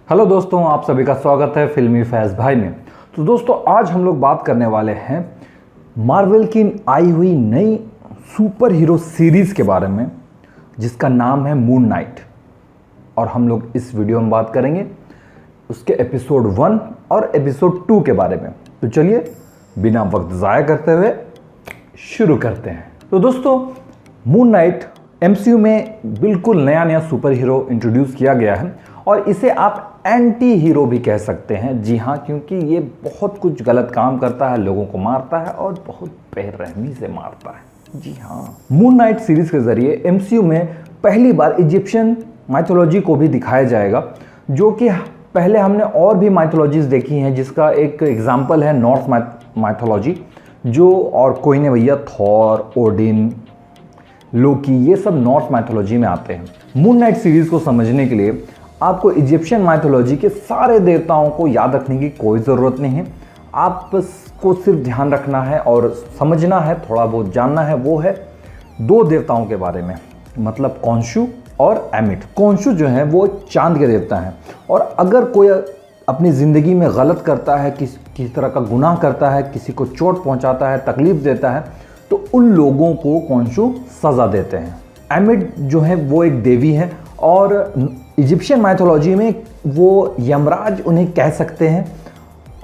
Hello दोस्तों, आप सभी का स्वागत है फिल्मी फैज़ भाई में। तो दोस्तों, आज हम लोग बात करने वाले हैं मार्वल की आई हुई नई सुपर हीरो सीरीज़ के बारे में, जिसका नाम है मून नाइट। और हम लोग इस वीडियो में बात करेंगे उसके एपिसोड 1 और एपिसोड 2 के बारे में। तो चलिए बिना वक्त ज़ाया करते हुए शुरू करते हैं। तो दोस्तों, मून नाइट एमसीयू में बिल्कुल नया सुपर हीरो इंट्रोड्यूस किया गया है और इसे आप एंटी हीरो भी कह सकते हैं। जी हाँ, क्योंकि ये बहुत कुछ गलत काम करता है, लोगों को मारता है और बहुत बेरहमी से मारता है। जी हाँ, मून नाइट सीरीज के जरिए एमसीयू में पहली बार इजिप्शियन माइथोलॉजी को भी दिखाया जाएगा, जो कि पहले हमने और भी माइथोलॉजीज देखी हैं, जिसका एक एग्जाम्पल है नॉर्थ माइथोलॉजी, जो और कोई नहीं भैया, थॉर, ओडिन, लोकी, ये सब नॉर्थ माइथोलॉजी में आते हैं। मून नाइट सीरीज को समझने के लिए आपको इजिप्शियन माइथोलॉजी के सारे देवताओं को याद रखने की कोई ज़रूरत नहीं है। आपको सिर्फ ध्यान रखना है और समझना है, थोड़ा बहुत जानना है। वो है दो देवताओं के बारे में, मतलब कॉन्शु और एमिट। कॉन्शु जो है वो चांद के देवता हैं, और अगर कोई अपनी ज़िंदगी में गलत करता है, किसी तरह का गुनाह करता है, किसी को चोट पहुंचाता है, तकलीफ देता है, तो उन लोगों को कॉन्शु सज़ा देते हैं। एमिट जो है वो एक देवी है, और इजिप्शियन माइथोलॉजी में वो यमराज उन्हें कह सकते हैं,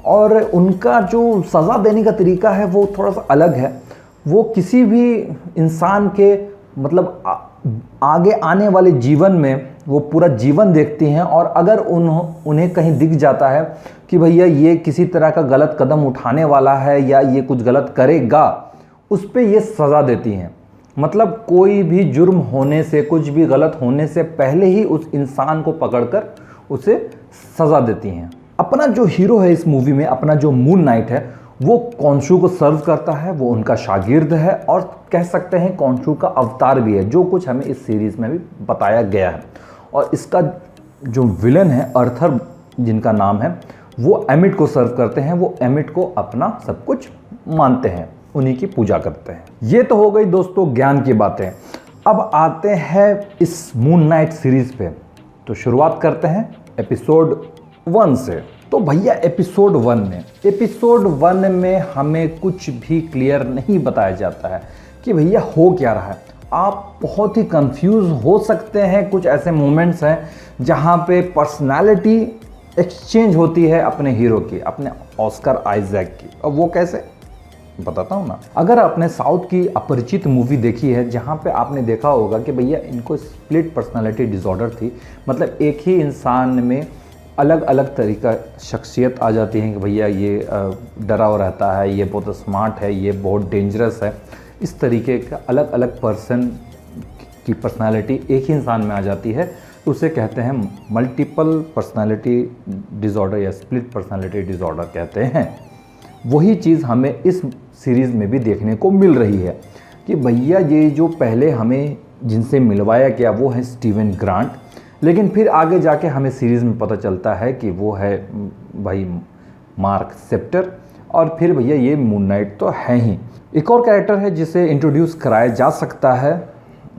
और उनका जो सज़ा देने का तरीका है वो थोड़ा सा अलग है। वो किसी भी इंसान के मतलब आगे आने वाले जीवन में वो पूरा जीवन देखती हैं, और अगर उन्हें कहीं दिख जाता है कि भैया ये किसी तरह का गलत कदम उठाने वाला है या ये कुछ गलत करेगा, उस पर ये सज़ा देती हैं। मतलब कोई भी जुर्म होने से, कुछ भी गलत होने से पहले ही उस इंसान को पकड़कर उसे सज़ा देती हैं। अपना जो हीरो है इस मूवी में, अपना जो मून नाइट है, वो कॉन्शु को सर्व करता है, वो उनका शागिर्द है, और कह सकते हैं कॉन्शु का अवतार भी है, जो कुछ हमें इस सीरीज़ में भी बताया गया है। और इसका जो विलन है अर्थर, जिनका नाम है, वो एमिट को सर्व करते हैं। वो एमिट को अपना सब कुछ मानते हैं, उन्हीं की पूजा करते हैं। ये तो हो गई दोस्तों ज्ञान की बातें। अब आते हैं इस मून नाइट सीरीज पे। तो शुरुआत करते हैं एपिसोड 1 से। तो भैया एपिसोड 1 में हमें कुछ भी क्लियर नहीं बताया जाता है कि भैया हो क्या रहा है। आप बहुत ही कंफ्यूज हो सकते हैं। कुछ ऐसे मोमेंट्स हैं जहाँ पे पर्सनालिटी एक्सचेंज होती है अपने हीरो की, अपने ऑस्कर आइजैक की। और वो कैसे, बताता हूँ ना। अगर आपने साउथ की अपरिचित मूवी देखी है, जहाँ पे आपने देखा होगा कि भैया इनको स्प्लिट पर्सनालिटी डिसऑर्डर थी, मतलब एक ही इंसान में अलग अलग तरीका शख्सियत आ जाती है कि भैया ये डरा हुआ रहता है, ये बहुत स्मार्ट है, ये बहुत डेंजरस है। इस तरीके का अलग अलग पर्सन की पर्सनालिटी एक ही इंसान में आ जाती है, तो उसे कहते हैं मल्टीपल पर्सनालिटी डिसऑर्डर या स्प्लिट पर्सनालिटी डिसऑर्डर कहते हैं। वही चीज़ हमें इस सीरीज़ में भी देखने को मिल रही है कि भैया ये जो पहले हमें जिनसे मिलवाया गया वो है स्टीवन ग्रांट, लेकिन फिर आगे जाके हमें सीरीज़ में पता चलता है कि वो है भाई मार्क सेप्टर, और फिर भैया ये मून नाइट तो है ही। एक और कैरेक्टर है जिसे इंट्रोड्यूस कराया जा सकता है,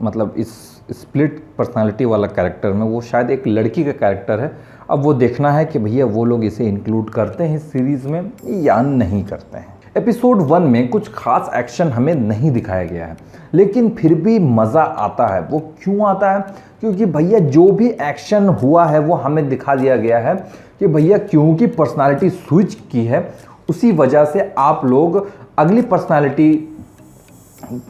मतलब इस स्प्लिट पर्सनालिटी वाला कैरेक्टर में, वो शायद एक लड़की का कैरेक्टर है। अब वो देखना है कि भैया वो लोग इसे इंक्लूड करते हैं इस सीरीज़ में या नहीं करते हैं। एपिसोड 1 में कुछ खास एक्शन हमें नहीं दिखाया गया है, लेकिन फिर भी मज़ा आता है। वो क्यों आता है? क्योंकि भैया जो भी एक्शन हुआ है वो हमें दिखा दिया गया है कि भैया क्योंकि पर्सनालिटी स्विच की है, उसी वजह से आप लोग अगली पर्सनालिटी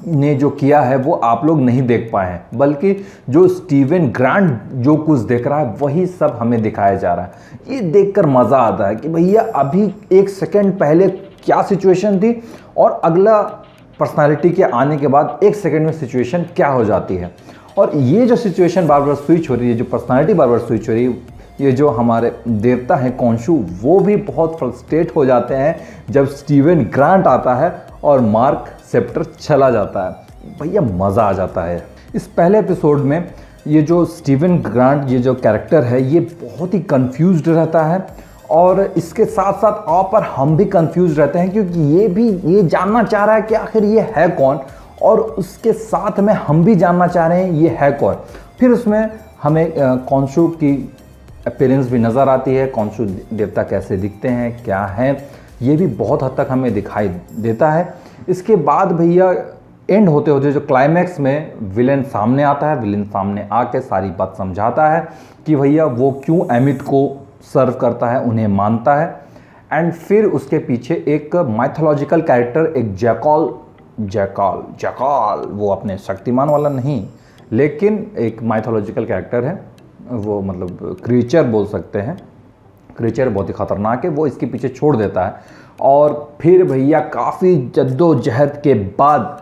ने जो किया है वो आप लोग नहीं देख पाए हैं, बल्कि जो स्टीवन ग्रांट जो कुछ देख रहा है वही सब हमें दिखाया जा रहा है। ये देखकर मज़ा आता है कि भैया अभी एक सेकंड पहले क्या सिचुएशन थी, और अगला पर्सनालिटी के आने के बाद एक सेकंड में सिचुएशन क्या हो जाती है। और ये जो सिचुएशन बार बार स्विच हो रही है, जो पर्सनालिटी बार बार स्विच हो रही है, ये जो हमारे देवता हैं कॉन्शु, वो भी बहुत फ्रस्ट्रेट हो जाते हैं जब स्टीवन ग्रांट आता है और मार्क सेप्टर चला जाता है। भैया मज़ा आ जाता है। इस पहले एपिसोड में ये जो स्टीवन ग्रांट, ये जो कैरेक्टर है, ये बहुत ही कंफ्यूज्ड रहता है, और इसके साथ साथ आप और हम भी कंफ्यूज रहते हैं, क्योंकि ये जानना चाह रहा है कि आखिर ये है कौन, और उसके साथ में हम भी जानना चाह रहे हैं ये है कौन। फिर उसमें हमें कॉन्शु की अपीयरेंस भी नज़र आती है, कॉन्शु देवता कैसे दिखते हैं, क्या हैं, ये भी बहुत हद तक हमें दिखाई देता है। इसके बाद भैया एंड होते होते जो क्लाइमैक्स में विलेन सामने आता है, विलेन सामने आके सारी बात समझाता है कि भैया वो क्यों अमित को सर्व करता है, उन्हें मानता है। एंड फिर उसके पीछे एक माइथोलॉजिकल कैरेक्टर, एक जैकाल, वो अपने शक्तिमान वाला नहीं लेकिन एक माइथोलॉजिकल कैरेक्टर है, वो मतलब क्रीचर बोल सकते हैं, क्रीचर बहुत ही ख़तरनाक है, वो इसके पीछे छोड़ देता है। और फिर भैया काफ़ी जद्दोजहद के बाद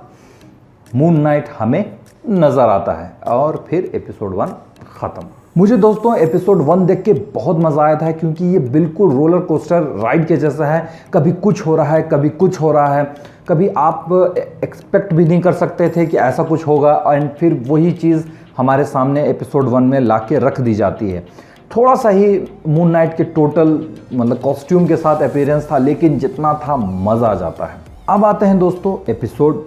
मून नाइट हमें नज़र आता है और फिर एपिसोड 1 ख़त्म। मुझे दोस्तों एपिसोड 1 देख के बहुत मज़ा आया था, क्योंकि ये बिल्कुल रोलर कोस्टर राइड के जैसा है। कभी कुछ हो रहा है, कभी कुछ हो रहा है, कभी आप एक्सपेक्ट भी नहीं कर सकते थे कि ऐसा कुछ होगा, एंड फिर वही चीज़ हमारे सामने एपिसोड 1 में ला के रख दी जाती है। थोड़ा सा ही मून नाइट के टोटल मतलब कॉस्ट्यूम के साथ अपीयरेंस था, लेकिन जितना था मज़ा आ जाता है। अब आते हैं दोस्तों एपिसोड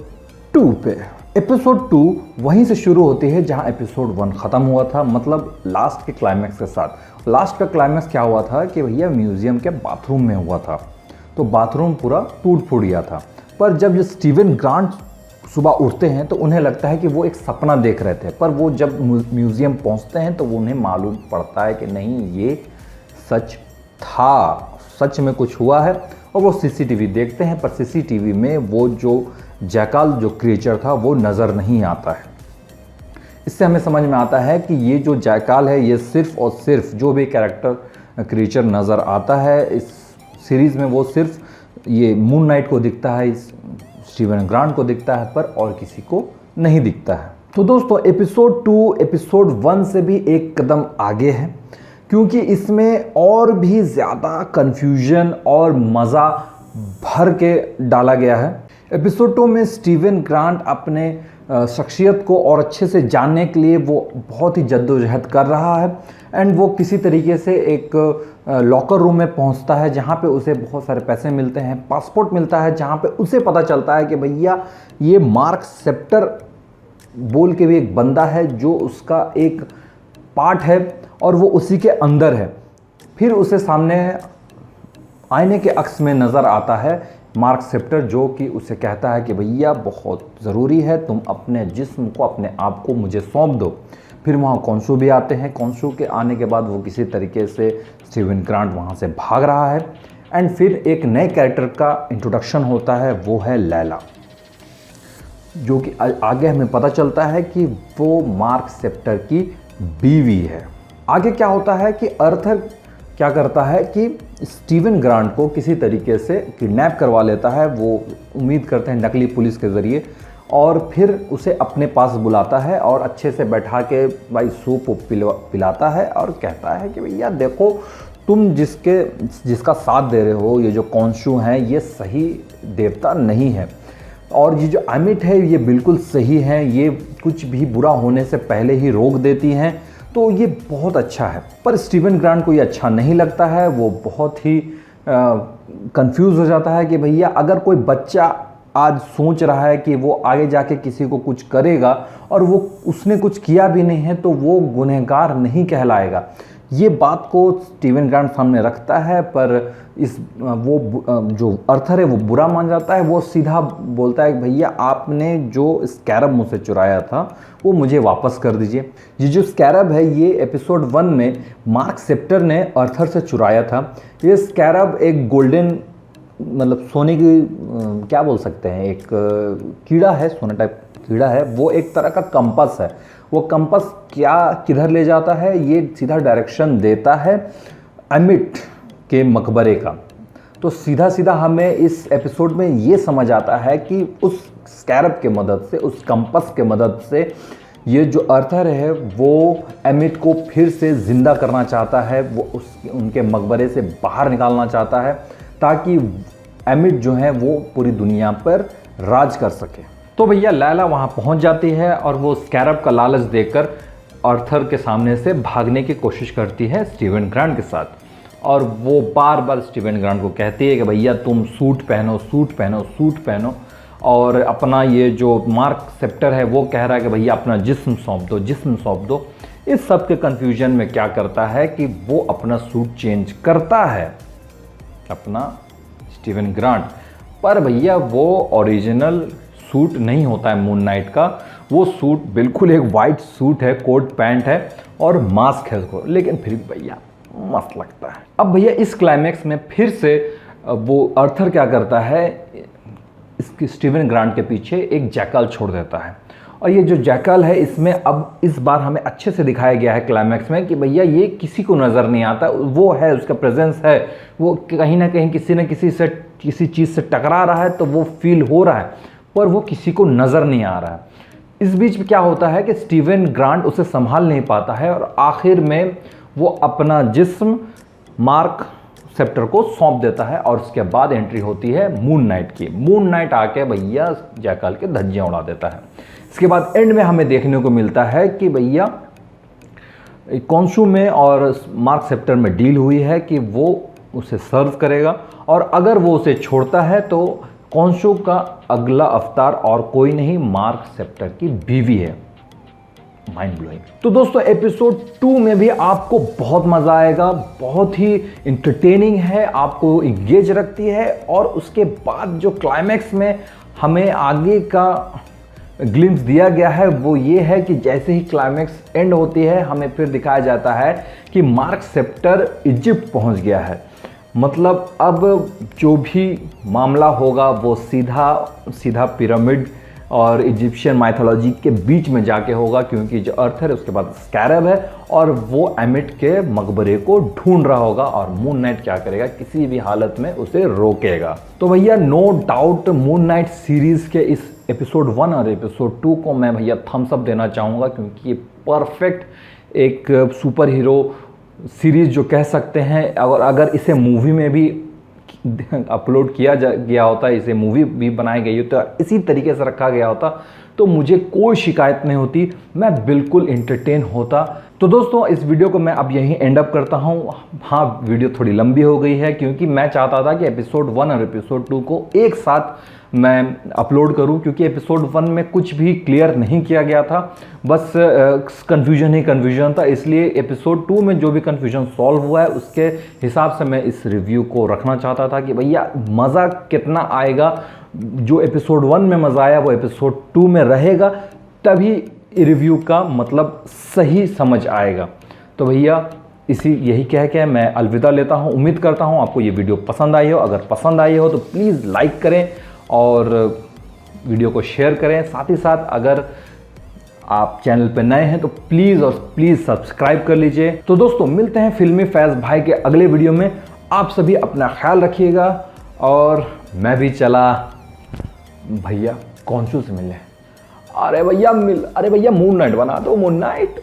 2 पे। एपिसोड 2 वहीं से शुरू होती है जहां एपिसोड 1 ख़त्म हुआ था, मतलब लास्ट के क्लाइमैक्स के साथ। लास्ट का क्लाइमैक्स क्या हुआ था कि भैया म्यूज़ियम के बाथरूम में हुआ था, तो बाथरूम पूरा टूट फूट गया था। पर जब ये स्टीवन ग्रांट सुबह उठते हैं तो उन्हें लगता है कि वो एक सपना देख रहे थे, पर वो जब म्यूज़ियम पहुंचते हैं तो उन्हें मालूम पड़ता है कि नहीं, ये सच था, सच में कुछ हुआ है। और वो सीसीटीवी देखते हैं, पर सीसीटीवी में वो जो जैकाल जो क्रिएचर था वो नज़र नहीं आता है। इससे हमें समझ में आता है कि ये जो जैकाल है ये सिर्फ और सिर्फ जो भी कैरेक्टर क्रिएचर नज़र आता है इस सीरीज़ में, वो सिर्फ ये मून नाइट को दिखता है, इस स्टीवन ग्रांट को दिखता है, पर और किसी को नहीं दिखता है। तो दोस्तों एपिसोड 2 एपिसोड 1 से भी एक कदम आगे है, क्योंकि इसमें और भी ज़्यादा कन्फ्यूजन और मज़ा भर के डाला गया है। एपिसोड 2 में स्टीवन ग्रांट अपने शख्सियत को और अच्छे से जानने के लिए वो बहुत ही जद्दोजहद कर रहा है, एंड वो किसी तरीके से एक लॉकर रूम में पहुंचता है जहां पे उसे बहुत सारे पैसे मिलते हैं, पासपोर्ट मिलता है, जहां पे उसे पता चलता है कि भैया ये मार्क सेप्टर बोल के भी एक बंदा है जो उसका एक पार्ट है और वो उसी के अंदर है। फिर उसे सामने आईने के अक्स में नज़र आता है मार्क सेप्टर, जो कि उसे कहता है कि भैया बहुत ज़रूरी है, तुम अपने जिस्म को, अपने आप को मुझे सौंप दो। फिर वहाँ कॉन्शु भी आते हैं। कॉन्शु के आने के बाद वो किसी तरीके से स्टीवन ग्रांट वहाँ से भाग रहा है, एंड फिर एक नए कैरेक्टर का इंट्रोडक्शन होता है, वो है लैला, जो कि आगे हमें पता चलता है कि वो मार्क सेप्टर की बीवी है। आगे क्या होता है कि अर्थर क्या करता है कि स्टीवन ग्रांट को किसी तरीके से किडनैप करवा लेता है, वो उम्मीद करते हैं नकली पुलिस के ज़रिए, और फिर उसे अपने पास बुलाता है और अच्छे से बैठा के भाई सूप पिलाता है और कहता है कि भैया देखो, तुम जिसका साथ दे रहे हो, ये जो कॉन्शु हैं ये सही देवता नहीं है, और ये जो अमिट है ये बिल्कुल सही है, ये कुछ भी बुरा होने से पहले ही रोक देती हैं, तो ये बहुत अच्छा है। पर स्टीवन ग्रांट को ये अच्छा नहीं लगता है, वो बहुत ही कंफ्यूज हो जाता है कि भैया अगर कोई बच्चा आज सोच रहा है कि वो आगे जाके किसी को कुछ करेगा और वो उसने कुछ किया भी नहीं है, तो वो गुनहगार नहीं कहलाएगा। ये बात को स्टीवन ग्रांट सामने रखता है, पर वो जो अर्थर है वो बुरा मान जाता है। वो सीधा बोलता है कि भैया आपने जो स्कैरब मुझसे चुराया था वो मुझे वापस कर दीजिए। ये जो स्कैरब है ये एपिसोड 1 में मार्क सेप्टर ने अर्थर से चुराया था। ये स्कैरब एक गोल्डन मतलब सोने की क्या बोल सकते हैं, एक कीड़ा है, सोने टाइप कीड़ा है, वो एक तरह का कंपास है। वो कंपास क्या किधर ले जाता है, ये सीधा डायरेक्शन देता है अमिट के मकबरे का। तो सीधा सीधा हमें इस एपिसोड में ये समझ आता है कि उस स्कैरब के मदद से, उस कंपास के मदद से ये जो अर्थर है वो अमिट को फिर से ज़िंदा करना चाहता है, वो उनके मकबरे से बाहर निकालना चाहता है, ताकि अमिट जो है वो पूरी दुनिया पर राज कर सके। तो भैया लैला वहाँ पहुँच जाती है और वो स्कैरब का लालच देकर अर्थर के सामने से भागने की कोशिश करती है स्टीवन ग्रांट के साथ, और वो बार बार स्टीवन ग्रांट को कहती है कि भैया तुम सूट पहनो, सूट पहनो, सूट पहनो, और अपना ये जो मार्क सेप्टर है वो कह रहा है कि भैया अपना जिस्म सौंप दो, जिस्म सौंप दो। इस सब के कंफ्यूजन में क्या करता है कि वो अपना सूट चेंज करता है, अपना स्टीवन ग्रांट। पर भैया वो ओरिजिनल सूट नहीं होता है मून नाइट का, वो सूट बिल्कुल एक वाइट सूट है, कोट पैंट है और मास्क है उसको, लेकिन फिर भैया मस्त लगता है। अब भैया इस क्लाइमैक्स में फिर से वो अर्थर क्या करता है, इसकी स्टीवन ग्रांट के पीछे एक जैकल छोड़ देता है। और ये जो जैकल है इसमें अब इस बार हमें अच्छे से दिखाया गया है क्लाइमैक्स में कि भैया ये किसी को नज़र नहीं आता, वो है, उसका प्रेजेंस है, वो कहीं ना कहीं किसी न किसी से किसी चीज़ से टकरा रहा है तो वो फील हो रहा है, पर वो किसी को नज़र नहीं आ रहा है। इस बीच में क्या होता है कि स्टीवन ग्रांट उसे संभाल नहीं पाता है और आखिर में वो अपना जिस्म मार्क सेप्टर को सौंप देता है और उसके बाद एंट्री होती है मून नाइट की। मून नाइट आके भैया जैकल के धज्जियां उड़ा देता है। इसके बाद एंड में हमें देखने को मिलता है कि भैया कॉन्सू में और मार्क सेप्टर में डील हुई है कि वो उसे सर्व करेगा और अगर वो उसे छोड़ता है तो कॉन्सू का अगला अवतार और कोई नहीं, मार्क सेप्टर की बीवी है। Mind blowing. तो दोस्तों एपिसोड 2 में भी आपको बहुत मजा आएगा, बहुत ही इंटरटेनिंग है, आपको इंगेज रखती है और उसके बाद जो क्लाइमैक्स में हमें आगे का ग्लिम्स दिया गया है वो ये है कि जैसे ही क्लाइमैक्स एंड होती है हमें फिर दिखाया जाता है कि मार्क सेप्टर इजिप्ट पहुंच गया है। मतलब अब जो भी मामला होगा वो सीधा सीधा पिरामिड और इजिप्शियन माइथोलॉजी के बीच में जाके होगा, क्योंकि जो अर्थ है उसके बाद स्कैरब है और वो एमिट के मकबरे को ढूंढ रहा होगा और मून नाइट क्या करेगा, किसी भी हालत में उसे रोकेगा। तो भैया no doubt Moon Knight series के इस एपिसोड 1 और एपिसोड 2 को मैं भैया थम्स अप देना चाहूँगा, क्योंकि ये परफेक्ट एक सुपर हीरो सीरीज जो कह सकते हैं। और अगर इसे मूवी में भी अपलोड किया गया होता, इसे मूवी भी बनाई गई होती तो इसी तरीके से रखा गया होता तो मुझे कोई शिकायत नहीं होती, मैं बिल्कुल इंटरटेन होता। तो दोस्तों इस वीडियो को मैं अब यहीं एंड अप करता हूँ। हाँ वीडियो थोड़ी लंबी हो गई है क्योंकि मैं चाहता था कि एपिसोड 1 और एपिसोड 2 को एक साथ मैं अपलोड करूं, क्योंकि एपिसोड 1 में कुछ भी क्लियर नहीं किया गया था, बस कन्फ्यूजन ही कन्फ्यूजन था। इसलिए एपिसोड 2 में जो भी कन्फ्यूजन सॉल्व हुआ है उसके हिसाब से मैं इस रिव्यू को रखना चाहता था कि भैया मज़ा कितना आएगा, जो एपिसोड 1 में मज़ा आया वो एपिसोड 2 में रहेगा, तभी रिव्यू का मतलब सही समझ आएगा। तो भैया यही कह के मैं अलविदा लेता हूँ। उम्मीद करता हूँ आपको ये वीडियो पसंद आई हो। अगर पसंद आई हो तो प्लीज़ लाइक करें और वीडियो को शेयर करें। साथ ही साथ अगर आप चैनल पर नए हैं तो प्लीज़ और प्लीज़ सब्सक्राइब कर लीजिए। तो दोस्तों मिलते हैं फिल्मी फैज़ भाई के अगले वीडियो में। आप सभी अपना ख्याल रखिएगा और मैं भी चला भैया कॉन्शू से मिलने। अरे भैया मून नाइट बना दो, मून नाइट।